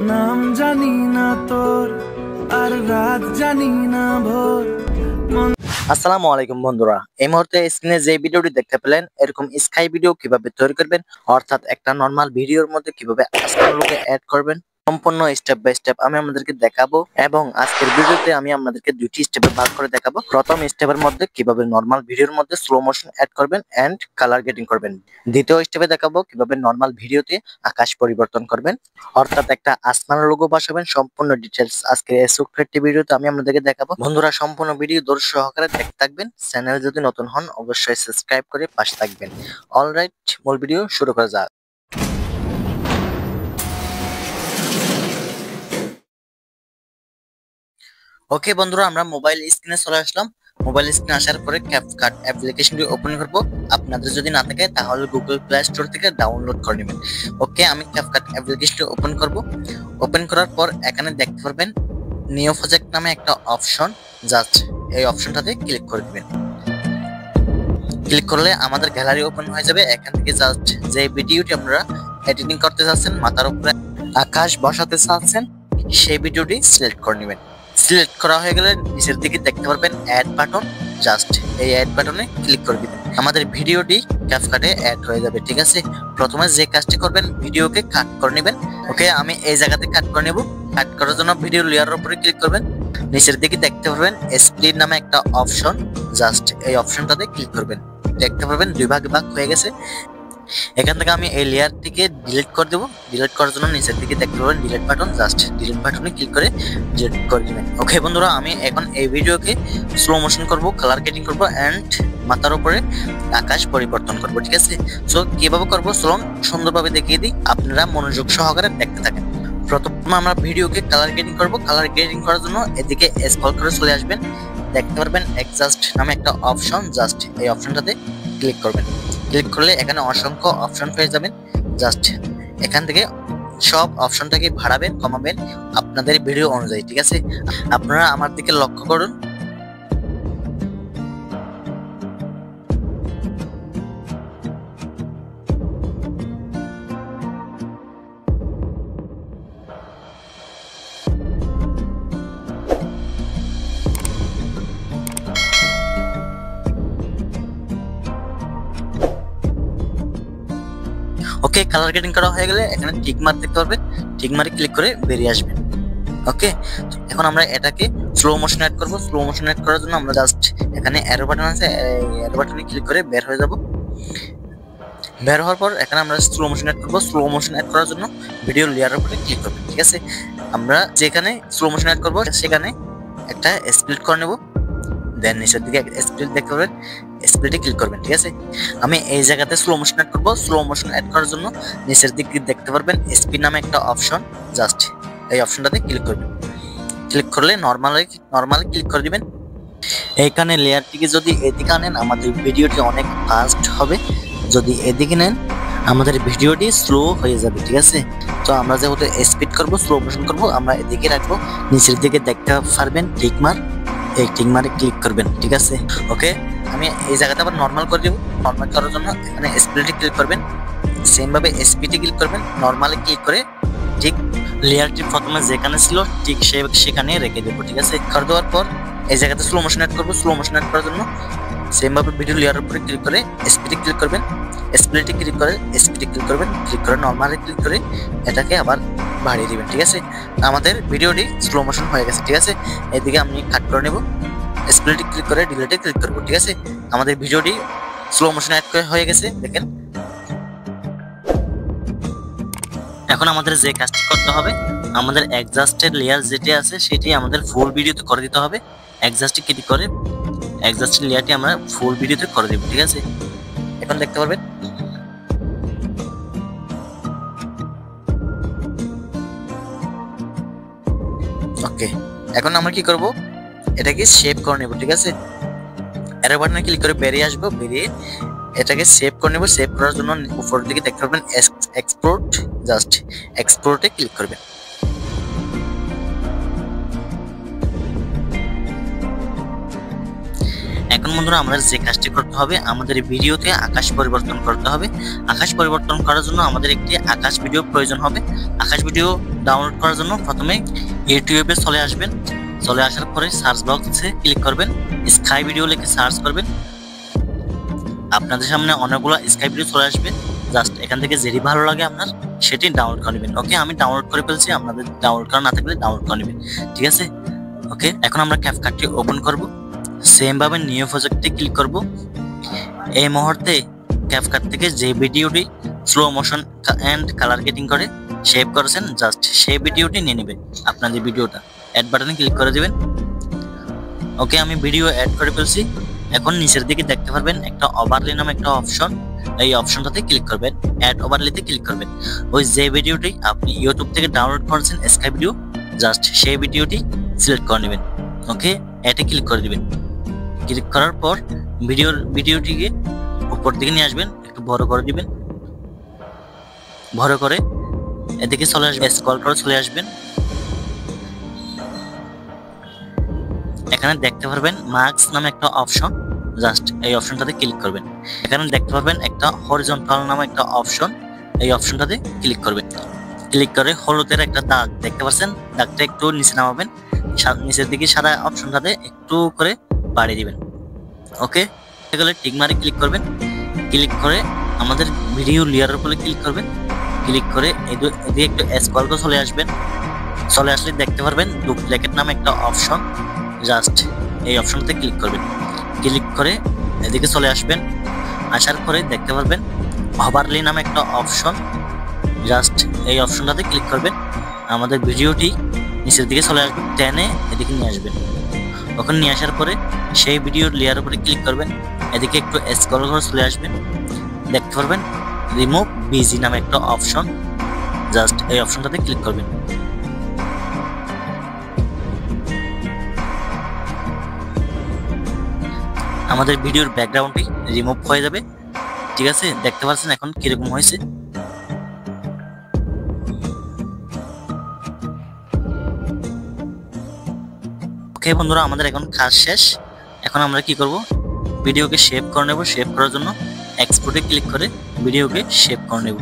নাম জানি না তোর, আর রাত জানি না ভোর। আসসালামু আলাইকুম বন্ধুরা, এই মুহূর্তে স্ক্রিনে যে ভিডিওটি দেখতে পেলেন এরকম স্কাই ভিডিও কিভাবে তৈরি করবেন, অর্থাৎ একটা নরমাল ভিডিওর মধ্যে কিভাবে আসমান লোকে অ্যাড করবেন সম্পূর্ণ স্টেপ বাই স্টেপ আমি আপনাদেরকে দেখাবো। এবং আজকের ভিডিওতে আমি আপনাদেরকে দুটি স্টেপে ভাগ করে দেখাবো। প্রথম স্টেপের মধ্যে কিভাবে নরমাল ভিডিওর মধ্যে স্লো মোশন অ্যাড করবেন এন্ড কালার গ্রেডিং করবেন। দ্বিতীয় স্টেপে দেখাবো কিভাবে নরমাল ভিডিওতে আকাশ পরিবর্তন করবেন, অর্থাৎ একটা আসমান লোগো বসাবেন। সম্পূর্ণ ডিটেইলস আজকে এই ছোট্ট একটি ভিডিওতে আমি আপনাদেরকে দেখাবো। বন্ধুরা সম্পূর্ণ ভিডিও ধৈর্য সহকারে দেখতে থাকবেন। চ্যানেল যদি নতুন হন অবশ্যই সাবস্ক্রাইব করে পাশে থাকবেন। অলরাইট, মূল ভিডিও শুরু করা যাক। ওকে বন্ধুরা, আমরা মোবাইল স্ক্রিনে চলে আসলাম। মোবাইল স্ক্রিনে আসার পরে ক্যাপকাট অ্যাপ্লিকেশনটি ওপেন করব। আপনাদের যদি না থাকে তাহলে গুগল প্লে স্টোর থেকে ডাউনলোড করে নেবেন। ওকে, আমি ক্যাপকাট অ্যাপ্লিকেশনটি ওপেন করব। ওপেন করার পর এখানে দেখতে পারবেন নিউ প্রজেক্ট নামে একটা অপশন, জাস্ট এই অপশনটাতে ক্লিক করে দিবেন। ক্লিক করলে আমাদের গ্যালারি ওপেন হয়ে যাবে। এখান থেকে জাস্ট যে ভিডিওটি আপনারা এডিটিং করতে চাচ্ছেন, মাথার উপরে আকাশ বসাতে চাচ্ছেন, সেই ভিডিওটি সিলেক্ট করে নেবেন। সিলেক্ট করা হয়ে গেলে নিচের দিকে দেখতে পারবেন অ্যাড বাটন, জাস্ট এই অ্যাড বাটনে ক্লিক করে দিবেন। আমাদের ভিডিওটি ক্যাপকাটে অ্যাড হয়ে যাবে। ঠিক আছে, প্রথমে যে কাজটি করবেন ভিডিওকে কাট করে নেবেন। ওকে, আমি এই জায়গাতে কাট করে নেব। কাট করার জন্য ভিডিও লেয়ারের উপরে ক্লিক করবেন। নিচের দিকে দেখতে পারবেন স্প্লিট নামে একটা অপশন, জাস্ট এই অপশনটাতে ক্লিক করবেন। দেখতে পারবেন দুই ভাগে ভাগ হয়ে গেছে। এখান থেকে আমি এই লেয়ারটিকে ডিলিট করে দেবো। ডিলিট করার জন্য নিচের দিকে দেখতে পাবেন ডিলিট বাটন, জাস্ট ডিলিট বাটনে ক্লিক করে ডিলিট করে দিবেন। ওকে বন্ধুরা, আমি এখন এই ভিডিওকে স্লো মোশন করব, কালার গ্রেডিং করব এন্ড মাথার উপরে আকাশ পরিবর্তন করব। ঠিক আছে, সো কিভাবে করব চলুন সুন্দরভাবে দেখিয়ে দিই, আপনারা মনোযোগ সহকারে দেখতে থাকেন। প্রথমে আমরা ভিডিওকে কালার গ্রেডিং করব। কালার গ্রেডিং করার জন্য এদিকে স্ক্রল করে চলে আসবেন। দেখতে পারবেন অ্যাডজাস্ট নামে একটা অপশন, জাস্ট এই অপশনটাতে ক্লিক করবেন। ক্লিক করলে এখানে অসংখ্য অপশন পেয়ে যাবেন। জাস্ট এখান থেকে সব অপশনটাকে বাড়াবেন কমাবেন আপনাদের ভিডিও অনুযায়ী। ঠিক আছে, আপনারা আমার দিকে লক্ষ্য করুন। ওকে, কালার গ্রেডিং করা হয়ে গেলে এখানে টিক মার্ক দেখতে পারবেন। টিক মার্কে ক্লিক করে বেরিয়ে আসবেন। ওকে, এখন আমরা এটাকে স্লো মোশন অ্যাড করব। স্লো মোশন অ্যাড করার জন্য আমরা জাস্ট এখানে অ্যারো বাটন আছে, অ্যারো বাটনে ক্লিক করে বের হয়ে যাব। বের হওয়ার পর এখানে আমরা স্লো মোশন অ্যাড করব। স্লো মোশন অ্যাড করার জন্য ভিডিও লেয়ারের উপরে ক্লিক করবেন। ঠিক আছে, আমরা যেখানে স্লো মোশন অ্যাড করব সেখানে একটা স্প্লিট করে নেব। দেন নিচের দিকে স্প্লিট দেখতে পাবেন, স্প্লিটে ক্লিক করবেন। ঠিক আছে, আমি এই জায়গাতে স্লো মোশন অ্যাড করব। স্লো মোশন অ্যাড করার জন্য নিচের দিকে দেখতে পারবেন স্পিড নামে একটা অপশন, জাস্ট এই অপশনটাতে ক্লিক করবেন। ক্লিক করলে নরমালি ক্লিক করে দিবেন। এইখানে লেয়ারটিকে যদি এদিকে আনেন আমাদের ভিডিওটি অনেক ফাস্ট হবে, যদি এদিকে নেন আমাদের ভিডিওটি স্লো হয়ে যাবে। ঠিক আছে, তো আমরা যেহেতু স্পিড করব, স্লো মোশন করব, আমরা এদিকে রাখবো। নিচের দিকে দেখতে পারবেন টিক মার্ক, এই টিক মার্কে ক্লিক করবেন। ঠিক আছে, ওকে, আমি এই জায়গাতে আবার নরমাল করে দেবো। নরমাল করার জন্য এখানে স্পিডে ক্লিক করবেন, সেম ভাবে স্পিডে ক্লিক করবেন। নরমালে ক্লিক করে ঠিক লেয়ারটি প্রথমে যেখানে ছিল ঠিক সেখানে রেখে দেবো। ঠিক আছে, করে দেওয়ার পর এই জায়গাতে স্লো মোশন অ্যাড করবো। স্লো মোশন অ্যাড করার জন্য সেম ভাবে ভিডিও লেয়ারের উপরে ক্লিক করে স্পিডে ক্লিক করবেন। স্প্লিটে ক্লিক করে স্পিডে ক্লিক করবেন। ক্লিক করে নরমালে ক্লিক করে এটাকে আবার বাড়িয়ে দিবেন। ঠিক আছে, আমাদের ভিডিওটি স্লো মোশন হয়ে গেছে। ঠিক আছে, এদিকে আমি কাট করে নেব। স্প্লিটে ক্লিক করে ডিলিটে ক্লিক করব। ঠিক আছে, আমাদের ভিডিওটি স্লো মোশন অ্যাড হয়ে গেছে। দেখেন, এখন আমাদের যে কাজটি করতে হবে, আমাদের অ্যাডজাস্টের লেয়ার যেটি আছে সেটি আমাদের ফুল ভিডিওতে করে দিতে হবে। অ্যাডজাস্টে ক্লিক করে অ্যাডজাস্টের লেয়ারটি আমরা ফুল ভিডিওতে করে দেব। ঠিক আছে, এখন দেখতে পারবেন। ওকে, এখন আমরা কি করব, এটাকে সেভ করে নেব। ঠিক আছে, অ্যারো বাটনে ক্লিক করে বেরিয়ে আসবো। বেরিয়ে এটাকে সেভ করে নেব। সেভ করার জন্য উপরের দিকে দেখতে পারবেন এক্সপোর্ট, জাস্ট এক্সপোর্টে ক্লিক করবেন। এখন বন্ধুরা আমাদের যে কাজটি করতে হবে, আমাদের ভিডিওতে আকাশ পরিবর্তন করতে হবে। আকাশ পরিবর্তন করার জন্য আমাদের একটি আকাশ ভিডিও প্রয়োজন হবে। আকাশ ভিডিও ডাউনলোড করার জন্য প্রথমে ইউটিউবে চলে আসবেন। চলে আসার পরে সার্চ বক্সে ক্লিক করবেন, স্কাই ভিডিও লিখে সার্চ করবেন। আপনাদের সামনে অনেকগুলো স্কাই ভিডিও চলে আসবে। জাস্ট এখান থেকে যেটি ভালো লাগে আপনার সেটি ডাউনলোড করে নেবেন। ওকে, আমি ডাউনলোড করে ফেলছি, আপনাদের ডাউনলোড করা না থাকলে ডাউনলোড করে নেবেন। ঠিক আছে, ওকে। এখন আমরা ক্যাপকাটটি ওপেন করব। সেম ভাবে নিউ প্রজেক্টে ক্লিক করব। এই মুহূর্তে ক্যাপকাট থেকে যে ভিডিওটি slow motion and colour getting করে সেভ করেছেন, জাস্ট সেই ভিডিওটি নিয়ে নেবেন। আপনাদের ভিডিওটা অ্যাড বাটনে ক্লিক করে দিবেন। ওকে, আমি ভিডিও অ্যাড করে ফেলছি। এখন নিচের দিকে দেখতে পারবেন একটা ওভারলে নামে একটা অপশন, এই অপশনটাতে ক্লিক করবেন, অ্যাড ওভারলেতে ক্লিক করবেন। ওই যে ভিডিওটি আপনি ইউটিউব থেকে ডাউনলোড করেছেন স্কাই ভিডিও, জাস্ট সেই ভিডিওটি সিলেক্ট করে নেবেন। ওকে, অ্যাডে ক্লিক করে দিবেন। ক্লিক করার পর ভিডিওটিকে উপর দিকে নিয়ে আসবেন, একটু বড় করে দিবেন। বড় করে এদিকে চলে আসবেন, স্ক্রল করে চলে আসবেন। এখানে দেখতে পারবেন মার্কস নামে একটা অপশন, জাস্ট এই অপশনটাতে ক্লিক করবেন। এখানে দেখতে পারবেন একটা হরিজন্টাল নামে একটা অপশন, এই অপশনটাতে ক্লিক করবেন। ক্লিক করে হলুদের একটা দাগ দেখতে পাচ্ছেন, দাগটা একটু নিচে নামাবেন, নিচের দিকে সাদা অপশনটাতে একটু করে বাড়িয়ে দিবেন। ওকে, এগুলো টিক মারে ক্লিক করবেন। ক্লিক করে আমাদের ভিডিও লেয়ারের উপরে ক্লিক করবেন। ক্লিক করে এদিকে একটু স্ক্রল করে চলে আসবেন। চলে আসলে দেখতে পারবেন ডুপ্লিকেট নামে একটা অপশন, জাস্ট এই অপশনটাতে ক্লিক করবেন। ক্লিক করে এদিকে চলে আসবেন। আসার পরে দেখতে পারবেন ওভারলে নামে একটা অপশন, জাস্ট এই অপশনটাতে ক্লিক করবেন। আমাদের ভিডিওটি নিচের দিকে চলে আসবেন, টেনে এদিকে নিয়ে আসবেন। ওখানে নিয়ে আসার পরে সেই ভিডিওর লেয়ার উপরে ক্লিক করবেন। এদিকে একটু স্ক্রল করে চলে আসবেন। দেখতে পারবেন রিমুভ বিজি নামে একটা অপশন, জাস্ট এই অপশনটাতে ক্লিক করবেন। আমাদের ভিডিওর ব্যাকগ্রাউন্ডটি রিমুভ হয়ে যাবে। ঠিক আছে, দেখতে পাচ্ছেন এখন কিরকম হয়েছে। ওকে বন্ধুরা, আমাদের এখন কাজ শেষ। এখন আমরা কি করব, ভিডিওকে সেভ করে নেব। সেভ করার জন্য এক্সপোর্টে ক্লিক করে ভিডিওকে সেভ করে নেব,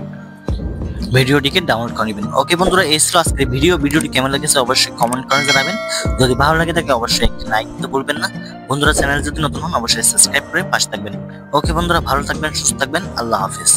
ভিডিওটিকে ডাউনলোড করে নেবেন। ওকে বন্ধুরা, এই ছিল আজকের ভিডিওটি কেমন লেগেছে অবশ্যই কমেন্ট করে জানাবেন। যদি ভালো লাগে থাকে অবশ্যই একটি লাইক দিতে ভুলবেন না। বন্ধুরা, চ্যানেল যদি নতুন হন অবশ্যই সাবস্ক্রাইব করে পাশে থাকবেন। ওকে বন্ধুরা, ভালো থাকবেন, সুস্থ থাকবেন, আল্লাহ হাফেজ।